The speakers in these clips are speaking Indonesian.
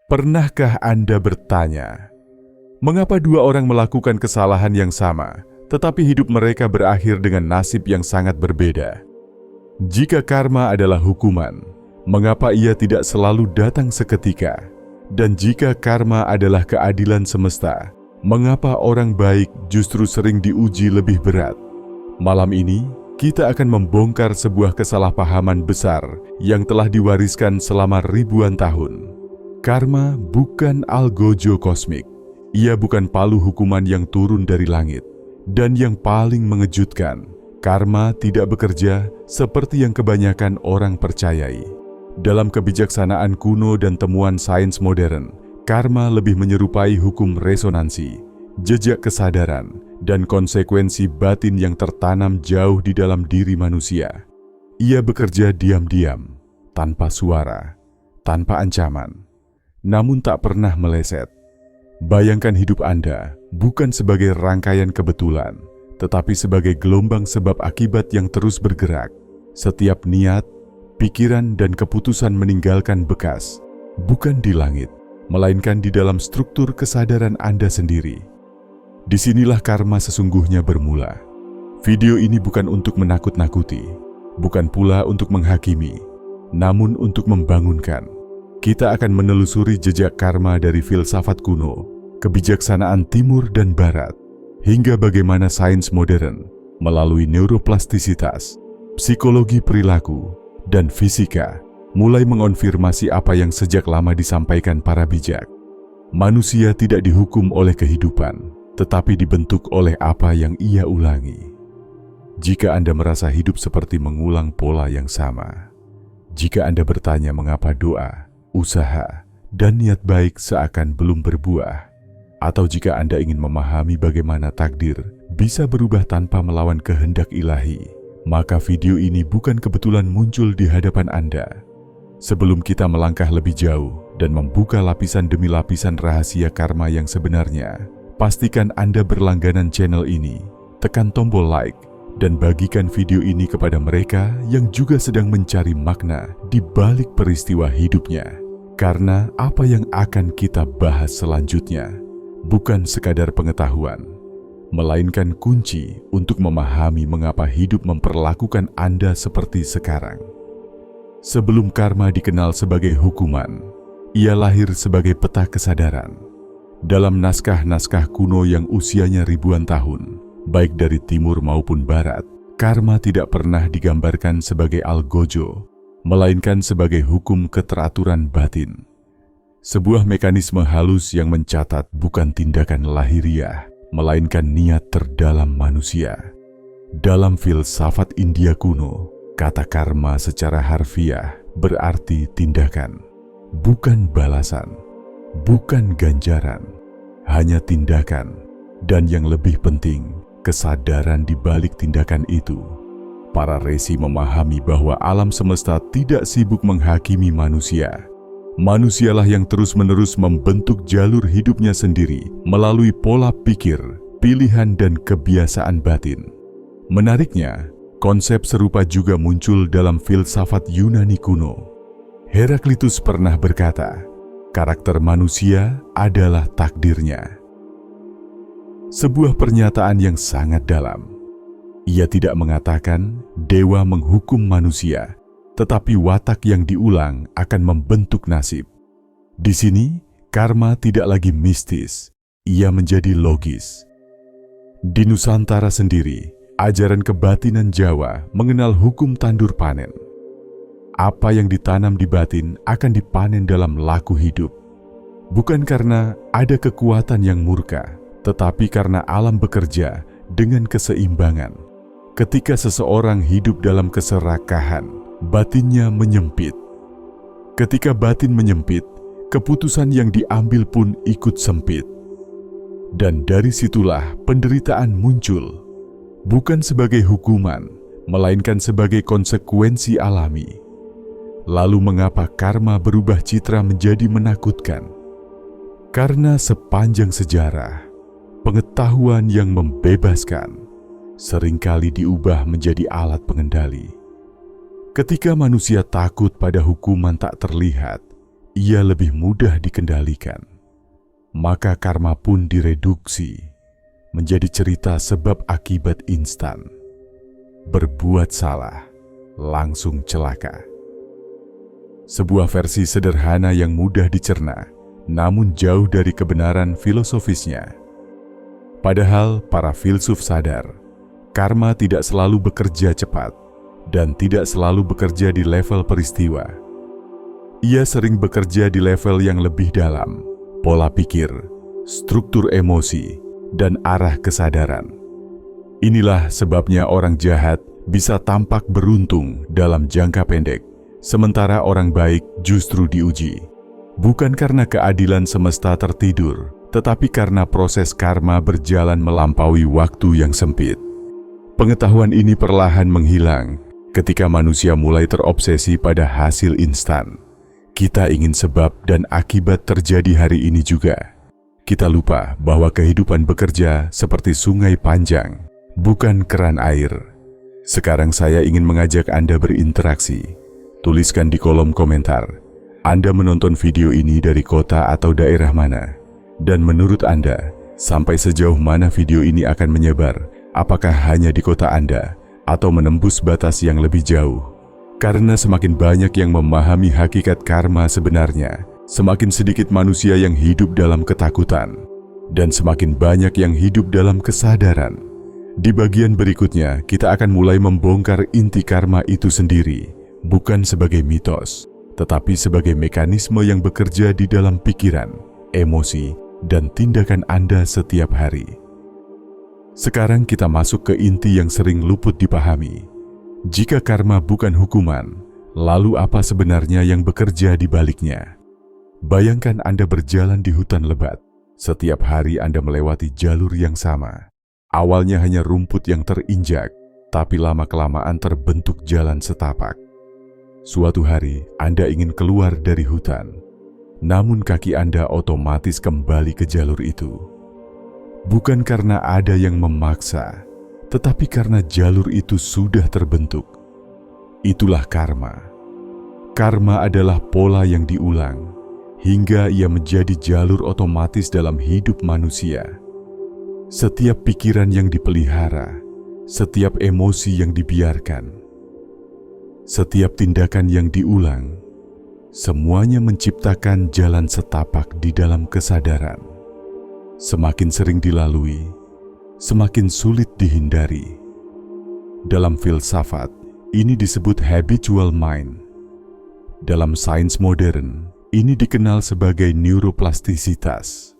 Pernahkah Anda bertanya, mengapa dua orang melakukan kesalahan yang sama, tetapi hidup mereka berakhir dengan nasib yang sangat berbeda? Jika karma adalah hukuman, mengapa ia tidak selalu datang seketika? Dan jika karma adalah keadilan semesta, mengapa orang baik justru sering diuji lebih berat? Malam ini, kita akan membongkar sebuah kesalahpahaman besar yang telah diwariskan selama ribuan tahun. Karma bukan algojo kosmik. Ia bukan palu hukuman yang turun dari langit. Dan yang paling mengejutkan, karma tidak bekerja seperti yang kebanyakan orang percayai. Dalam kebijaksanaan kuno dan temuan sains modern, karma lebih menyerupai hukum resonansi, jejak kesadaran, dan konsekuensi batin yang tertanam jauh di dalam diri manusia. Ia bekerja diam-diam, tanpa suara, tanpa ancaman, namun tak pernah meleset. Bayangkan hidup Anda bukan sebagai rangkaian kebetulan, tetapi sebagai gelombang sebab akibat yang terus bergerak. Setiap niat, pikiran, dan keputusan meninggalkan bekas, bukan di langit, melainkan di dalam struktur kesadaran Anda sendiri. Disinilah karma sesungguhnya bermula. Video ini bukan untuk menakut-nakuti, bukan pula untuk menghakimi, namun untuk membangunkan. Kita akan menelusuri jejak karma dari filsafat kuno, kebijaksanaan timur dan barat, hingga bagaimana sains modern melalui neuroplastisitas, psikologi perilaku, dan fisika mulai mengonfirmasi apa yang sejak lama disampaikan para bijak. Manusia tidak dihukum oleh kehidupan, tetapi dibentuk oleh apa yang ia ulangi. Jika Anda merasa hidup seperti mengulang pola yang sama, jika Anda bertanya mengapa doa, usaha, dan niat baik seakan belum berbuah, atau jika Anda ingin memahami bagaimana takdir bisa berubah tanpa melawan kehendak ilahi, maka video ini bukan kebetulan muncul di hadapan Anda. Sebelum kita melangkah lebih jauh dan membuka lapisan demi lapisan rahasia karma yang sebenarnya, pastikan Anda berlangganan channel ini, tekan tombol like, dan bagikan video ini kepada mereka yang juga sedang mencari makna di balik peristiwa hidupnya. Karena apa yang akan kita bahas selanjutnya bukan sekadar pengetahuan, melainkan kunci untuk memahami mengapa hidup memperlakukan Anda seperti sekarang. Sebelum karma dikenal sebagai hukuman, ia lahir sebagai peta kesadaran. Dalam naskah-naskah kuno yang usianya ribuan tahun, baik dari timur maupun barat, karma tidak pernah digambarkan sebagai algojo, melainkan sebagai hukum keteraturan batin. Sebuah mekanisme halus yang mencatat bukan tindakan lahiriah, melainkan niat terdalam manusia. Dalam filsafat India kuno, kata karma secara harfiah berarti tindakan, bukan balasan, bukan ganjaran, hanya tindakan, dan yang lebih penting, kesadaran di balik tindakan itu. Para resi memahami bahwa alam semesta tidak sibuk menghakimi manusia. Manusialah yang terus-menerus membentuk jalur hidupnya sendiri melalui pola pikir, pilihan, dan kebiasaan batin. Menariknya, konsep serupa juga muncul dalam filsafat Yunani kuno. Heraklitus pernah berkata, karakter manusia adalah takdirnya. Sebuah pernyataan yang sangat dalam. Ia tidak mengatakan dewa menghukum manusia, tetapi watak yang diulang akan membentuk nasib. Di sini, karma tidak lagi mistis, ia menjadi logis. Di Nusantara sendiri, ajaran kebatinan Jawa mengenal hukum tandur panen. Apa yang ditanam di batin akan dipanen dalam laku hidup. Bukan karena ada kekuatan yang murka, tetapi karena alam bekerja dengan keseimbangan. Ketika seseorang hidup dalam keserakahan, batinnya menyempit. Ketika batin menyempit, keputusan yang diambil pun ikut sempit. Dan dari situlah penderitaan muncul, bukan sebagai hukuman, melainkan sebagai konsekuensi alami. Lalu mengapa karma berubah citra menjadi menakutkan? Karena sepanjang sejarah, pengetahuan yang membebaskan seringkali diubah menjadi alat pengendali. Ketika manusia takut pada hukuman tak terlihat, ia lebih mudah dikendalikan. Maka karma pun direduksi menjadi cerita sebab akibat instan. Berbuat salah, langsung celaka. Sebuah versi sederhana yang mudah dicerna, namun jauh dari kebenaran filosofisnya. Padahal para filsuf sadar, karma tidak selalu bekerja cepat dan tidak selalu bekerja di level peristiwa. Ia sering bekerja di level yang lebih dalam, pola pikir, struktur emosi, dan arah kesadaran. Inilah sebabnya orang jahat bisa tampak beruntung dalam jangka pendek, sementara orang baik justru diuji. Bukan karena keadilan semesta tertidur, tetapi karena proses karma berjalan melampaui waktu yang sempit. Pengetahuan ini perlahan menghilang ketika manusia mulai terobsesi pada hasil instan. Kita ingin sebab dan akibat terjadi hari ini juga. Kita lupa bahwa kehidupan bekerja seperti sungai panjang, bukan keran air. Sekarang saya ingin mengajak Anda berinteraksi. Tuliskan di kolom komentar, Anda menonton video ini dari kota atau daerah mana? Dan menurut Anda, sampai sejauh mana video ini akan menyebar? Apakah hanya di kota Anda atau menembus batas yang lebih jauh? Karena semakin banyak yang memahami hakikat karma sebenarnya, semakin sedikit manusia yang hidup dalam ketakutan, dan semakin banyak yang hidup dalam kesadaran. Di bagian berikutnya, kita akan mulai membongkar inti karma itu sendiri, bukan sebagai mitos, tetapi sebagai mekanisme yang bekerja di dalam pikiran, emosi, dan tindakan Anda setiap hari. Sekarang kita masuk ke inti yang sering luput dipahami. Jika karma bukan hukuman, lalu apa sebenarnya yang bekerja di baliknya? Bayangkan Anda berjalan di hutan lebat. Setiap hari Anda melewati jalur yang sama. Awalnya hanya rumput yang terinjak, tapi lama-kelamaan terbentuk jalan setapak. Suatu hari Anda ingin keluar dari hutan, namun kaki Anda otomatis kembali ke jalur itu. Bukan karena ada yang memaksa, tetapi karena jalur itu sudah terbentuk. Itulah karma. Karma adalah pola yang diulang, hingga ia menjadi jalur otomatis dalam hidup manusia. Setiap pikiran yang dipelihara, setiap emosi yang dibiarkan, setiap tindakan yang diulang, semuanya menciptakan jalan setapak di dalam kesadaran. Semakin sering dilalui, semakin sulit dihindari. Dalam filsafat, ini disebut habitual mind. Dalam sains modern, ini dikenal sebagai neuroplastisitas.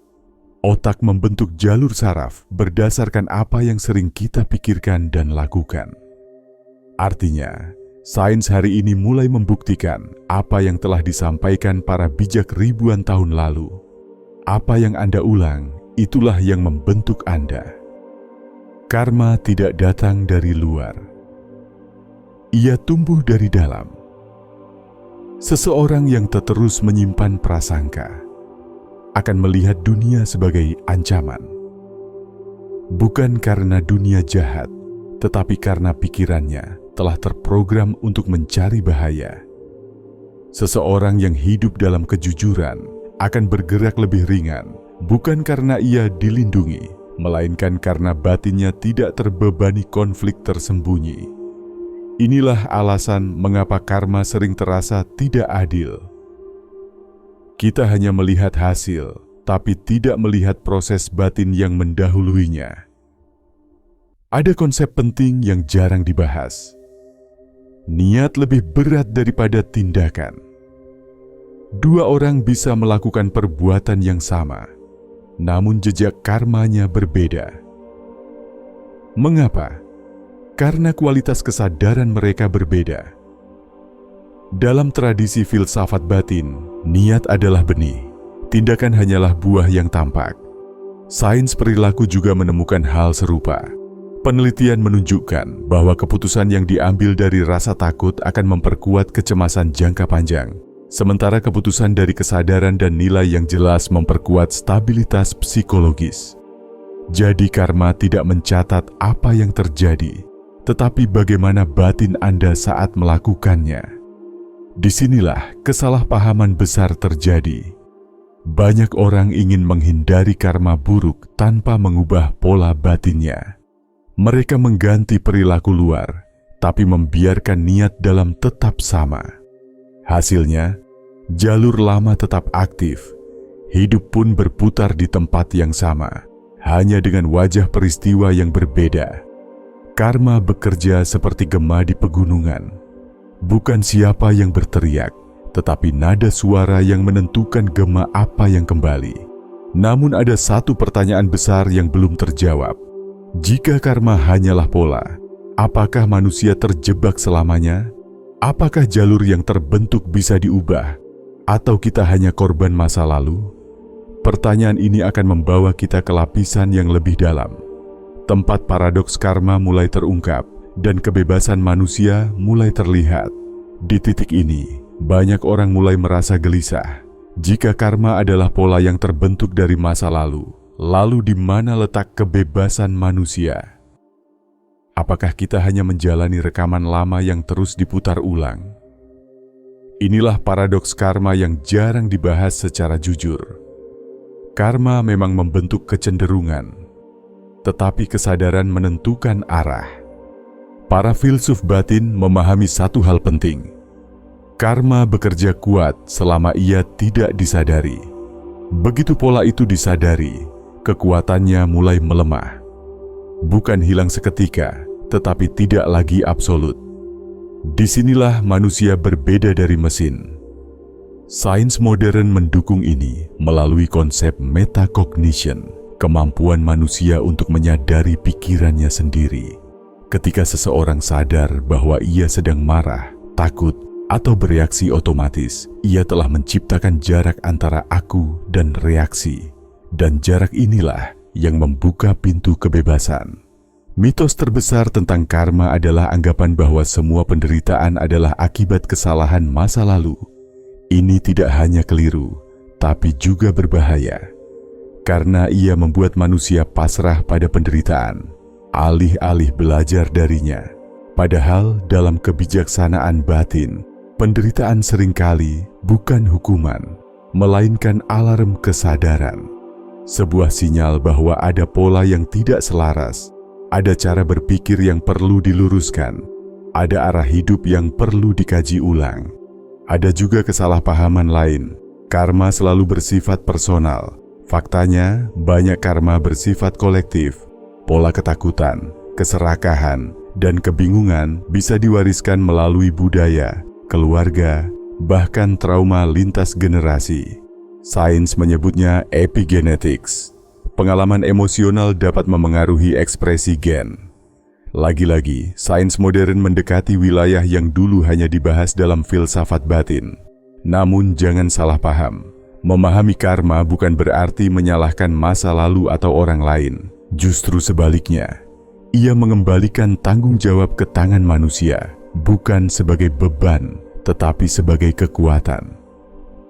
Otak membentuk jalur saraf berdasarkan apa yang sering kita pikirkan dan lakukan. Artinya, sains hari ini mulai membuktikan apa yang telah disampaikan para bijak ribuan tahun lalu. Apa yang Anda ulang, itulah yang membentuk Anda. Karma tidak datang dari luar. Ia tumbuh dari dalam. Seseorang yang terus menyimpan prasangka akan melihat dunia sebagai ancaman. Bukan karena dunia jahat, tetapi karena pikirannya telah terprogram untuk mencari bahaya. Seseorang yang hidup dalam kejujuran akan bergerak lebih ringan, bukan karena ia dilindungi, melainkan karena batinnya tidak terbebani konflik tersembunyi. Inilah alasan mengapa karma sering terasa tidak adil. Kita hanya melihat hasil, tapi tidak melihat proses batin yang mendahuluinya. Ada konsep penting yang jarang dibahas. Niat lebih berat daripada tindakan. Dua orang bisa melakukan perbuatan yang sama, namun jejak karmanya berbeda. Mengapa? Karena kualitas kesadaran mereka berbeda. Dalam tradisi filsafat batin, niat adalah benih, tindakan hanyalah buah yang tampak. Sains perilaku juga menemukan hal serupa. Penelitian menunjukkan bahwa keputusan yang diambil dari rasa takut akan memperkuat kecemasan jangka panjang, sementara keputusan dari kesadaran dan nilai yang jelas memperkuat stabilitas psikologis. Jadi karma tidak mencatat apa yang terjadi, tetapi bagaimana batin Anda saat melakukannya. Disinilah kesalahpahaman besar terjadi. Banyak orang ingin menghindari karma buruk tanpa mengubah pola batinnya. Mereka mengganti perilaku luar, tapi membiarkan niat dalam tetap sama. Hasilnya, jalur lama tetap aktif. Hidup pun berputar di tempat yang sama, hanya dengan wajah peristiwa yang berbeda. Karma bekerja seperti gema di pegunungan. Bukan siapa yang berteriak, tetapi nada suara yang menentukan gema apa yang kembali. Namun ada satu pertanyaan besar yang belum terjawab. Jika karma hanyalah pola, apakah manusia terjebak selamanya? Apakah jalur yang terbentuk bisa diubah? Atau kita hanya korban masa lalu? Pertanyaan ini akan membawa kita ke lapisan yang lebih dalam. Tempat paradoks karma mulai terungkap dan kebebasan manusia mulai terlihat. Di titik ini, banyak orang mulai merasa gelisah. Jika karma adalah pola yang terbentuk dari masa lalu di mana letak kebebasan manusia? Apakah kita hanya menjalani rekaman lama yang terus diputar ulang? Inilah paradoks karma yang jarang dibahas secara jujur. Karma memang membentuk kecenderungan, tetapi kesadaran menentukan arah. Para filsuf batin memahami satu hal penting. Karma bekerja kuat selama ia tidak disadari. Begitu pola itu disadari, kekuatannya mulai melemah. Bukan hilang seketika, tetapi tidak lagi absolut. Disinilah manusia berbeda dari mesin. Sains modern mendukung ini melalui konsep metacognition, kemampuan manusia untuk menyadari pikirannya sendiri. Ketika seseorang sadar bahwa ia sedang marah, takut, atau bereaksi otomatis, ia telah menciptakan jarak antara aku dan reaksi. Dan jarak inilah yang membuka pintu kebebasan. Mitos terbesar tentang karma adalah anggapan bahwa semua penderitaan adalah akibat kesalahan masa lalu. Ini tidak hanya keliru, tapi juga berbahaya. Karena ia membuat manusia pasrah pada penderitaan, alih-alih belajar darinya. Padahal dalam kebijaksanaan batin, penderitaan seringkali bukan hukuman, melainkan alarm kesadaran. Sebuah sinyal bahwa ada pola yang tidak selaras, ada cara berpikir yang perlu diluruskan, ada arah hidup yang perlu dikaji ulang. Ada juga kesalahpahaman lain. Karma selalu bersifat personal. Faktanya, banyak karma bersifat kolektif. Pola ketakutan, keserakahan, dan kebingungan bisa diwariskan melalui budaya, keluarga, bahkan trauma lintas generasi. Sains menyebutnya epigenetics. Pengalaman emosional dapat memengaruhi ekspresi gen. Lagi-lagi, sains modern mendekati wilayah yang dulu hanya dibahas dalam filsafat batin. Namun jangan salah paham, memahami karma bukan berarti menyalahkan masa lalu atau orang lain. Justru sebaliknya, ia mengembalikan tanggung jawab ke tangan manusia, bukan sebagai beban, tetapi sebagai kekuatan.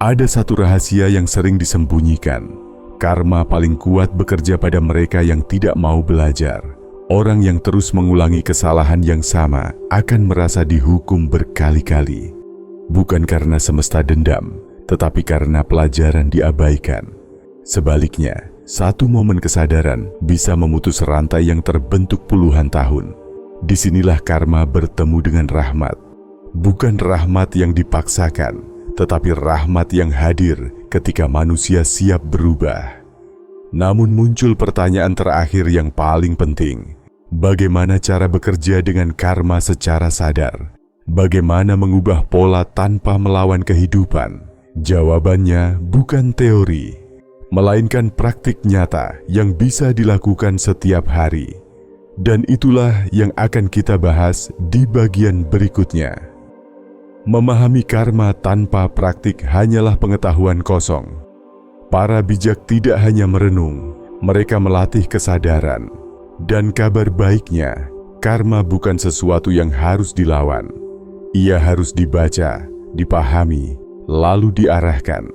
Ada satu rahasia yang sering disembunyikan. Karma paling kuat bekerja pada mereka yang tidak mau belajar. Orang yang terus mengulangi kesalahan yang sama akan merasa dihukum berkali-kali. Bukan karena semesta dendam, tetapi karena pelajaran diabaikan. Sebaliknya, satu momen kesadaran bisa memutus rantai yang terbentuk puluhan tahun. Disinilah karma bertemu dengan rahmat. Bukan rahmat yang dipaksakan, tetapi rahmat yang hadir ketika manusia siap berubah. Namun muncul pertanyaan terakhir yang paling penting. Bagaimana cara bekerja dengan karma secara sadar? Bagaimana mengubah pola tanpa melawan kehidupan? Jawabannya bukan teori, melainkan praktik nyata yang bisa dilakukan setiap hari. Dan itulah yang akan kita bahas di bagian berikutnya. Memahami karma tanpa praktik hanyalah pengetahuan kosong. Para bijak tidak hanya merenung, mereka melatih kesadaran. Dan kabar baiknya, karma bukan sesuatu yang harus dilawan. Ia harus dibaca, dipahami, lalu diarahkan.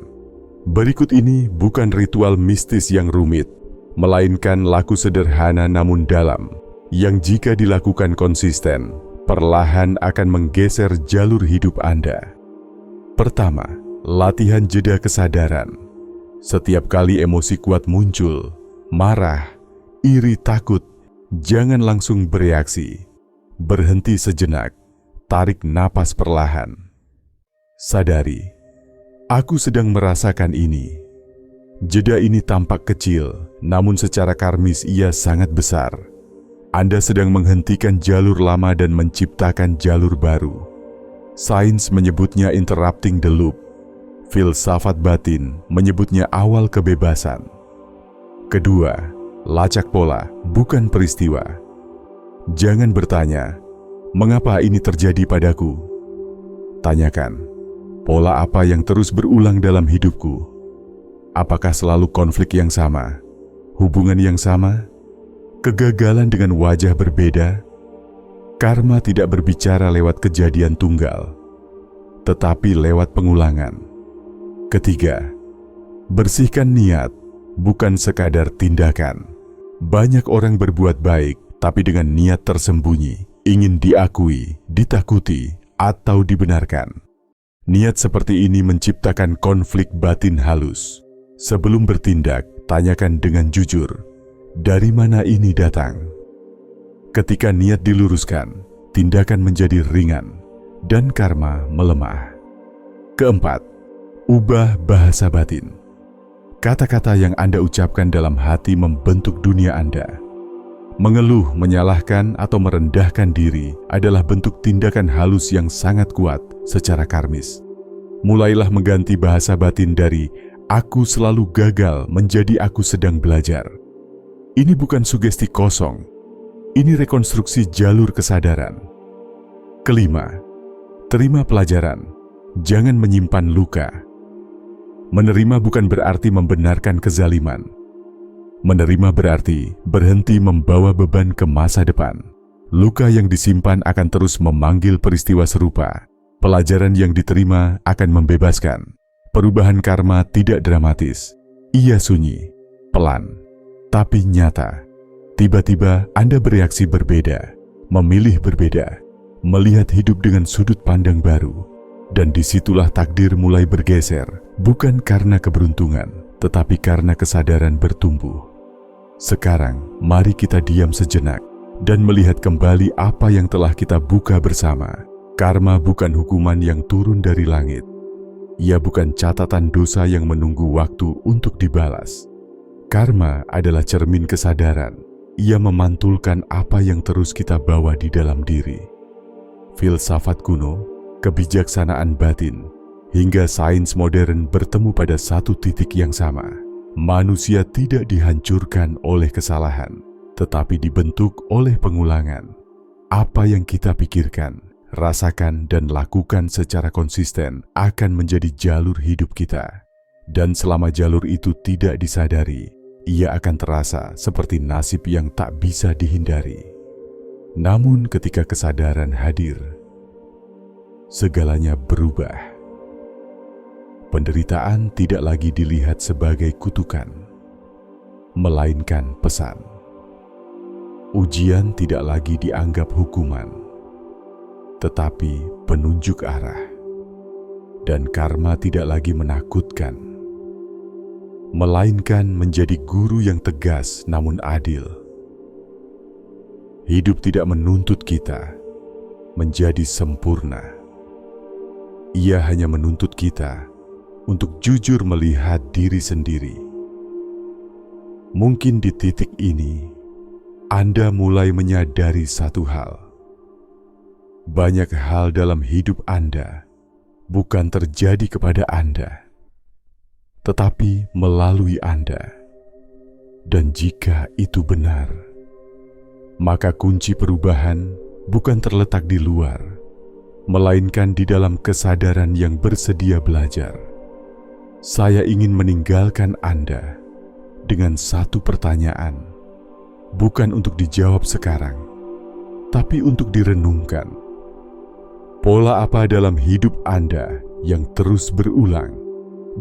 Berikut ini bukan ritual mistis yang rumit, melainkan laku sederhana namun dalam, yang jika dilakukan konsisten, perlahan akan menggeser jalur hidup Anda. Pertama, latihan jeda kesadaran. Setiap kali emosi kuat muncul, marah, iri, takut, jangan langsung bereaksi. Berhenti sejenak, tarik napas perlahan. Sadari, aku sedang merasakan ini. Jeda ini tampak kecil, namun secara karmis ia sangat besar. Anda sedang menghentikan jalur lama dan menciptakan jalur baru. Sains menyebutnya interrupting the loop. Filsafat batin menyebutnya awal kebebasan. Kedua, lacak pola, bukan peristiwa. Jangan bertanya, mengapa ini terjadi padaku? Tanyakan, pola apa yang terus berulang dalam hidupku? Apakah selalu konflik yang sama? Hubungan yang sama? Kegagalan dengan wajah berbeda? Karma tidak berbicara lewat kejadian tunggal, tetapi lewat pengulangan. Ketiga, bersihkan niat, bukan sekadar tindakan. Banyak orang berbuat baik, tapi dengan niat tersembunyi, ingin diakui, ditakuti, atau dibenarkan. Niat seperti ini menciptakan konflik batin halus. Sebelum bertindak, tanyakan dengan jujur, dari mana ini datang? Ketika niat diluruskan, tindakan menjadi ringan, dan karma melemah. Keempat, ubah bahasa batin. Kata-kata yang Anda ucapkan dalam hati membentuk dunia Anda. Mengeluh, menyalahkan, atau merendahkan diri adalah bentuk tindakan halus yang sangat kuat secara karmis. Mulailah mengganti bahasa batin dari "aku selalu gagal" menjadi "aku sedang belajar". Ini bukan sugesti kosong. Ini rekonstruksi jalur kesadaran. Kelima, terima pelajaran. Jangan menyimpan luka. Menerima bukan berarti membenarkan kezaliman. Menerima berarti berhenti membawa beban ke masa depan. Luka yang disimpan akan terus memanggil peristiwa serupa. Pelajaran yang diterima akan membebaskan. Perubahan karma tidak dramatis. Ia sunyi, pelan, tapi nyata. Tiba-tiba Anda bereaksi berbeda, memilih berbeda, melihat hidup dengan sudut pandang baru. Dan disitulah takdir mulai bergeser, bukan karena keberuntungan, tetapi karena kesadaran bertumbuh. Sekarang, mari kita diam sejenak dan melihat kembali apa yang telah kita buka bersama. Karma bukan hukuman yang turun dari langit. Ia bukan catatan dosa yang menunggu waktu untuk dibalas. Karma adalah cermin kesadaran. Ia memantulkan apa yang terus kita bawa di dalam diri. Filsafat kuno, kebijaksanaan batin, hingga sains modern bertemu pada satu titik yang sama. Manusia tidak dihancurkan oleh kesalahan, tetapi dibentuk oleh pengulangan. Apa yang kita pikirkan, rasakan, dan lakukan secara konsisten akan menjadi jalur hidup kita. Dan selama jalur itu tidak disadari, ia akan terasa seperti nasib yang tak bisa dihindari. Namun ketika kesadaran hadir, segalanya berubah. Penderitaan tidak lagi dilihat sebagai kutukan, melainkan pesan. Ujian tidak lagi dianggap hukuman, tetapi penunjuk arah. Dan karma tidak lagi menakutkan, melainkan menjadi guru yang tegas namun adil. Hidup tidak menuntut kita menjadi sempurna. Ia hanya menuntut kita untuk jujur melihat diri sendiri. Mungkin di titik ini, Anda mulai menyadari satu hal. Banyak hal dalam hidup Anda bukan terjadi kepada Anda, tetapi melalui Anda. Dan jika itu benar, maka kunci perubahan bukan terletak di luar, melainkan di dalam kesadaran yang bersedia belajar. Saya ingin meninggalkan Anda dengan satu pertanyaan, bukan untuk dijawab sekarang, tapi untuk direnungkan. Pola apa dalam hidup Anda yang terus berulang,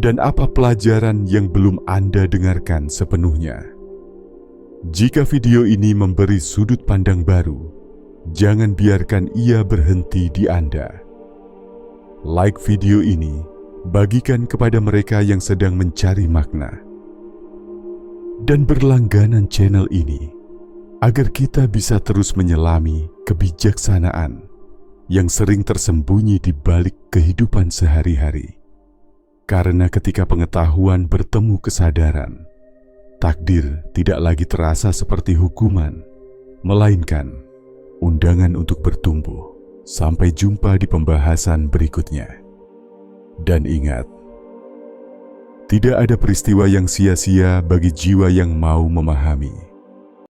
dan apa pelajaran yang belum Anda dengarkan sepenuhnya? Jika video ini memberi sudut pandang baru, jangan biarkan ia berhenti di Anda. Like video ini, bagikan kepada mereka yang sedang mencari makna. Dan berlangganan channel ini, agar kita bisa terus menyelami kebijaksanaan yang sering tersembunyi di balik kehidupan sehari-hari. Karena ketika pengetahuan bertemu kesadaran, takdir tidak lagi terasa seperti hukuman, melainkan undangan untuk bertumbuh. Sampai jumpa di pembahasan berikutnya. Dan ingat, tidak ada peristiwa yang sia-sia bagi jiwa yang mau memahami.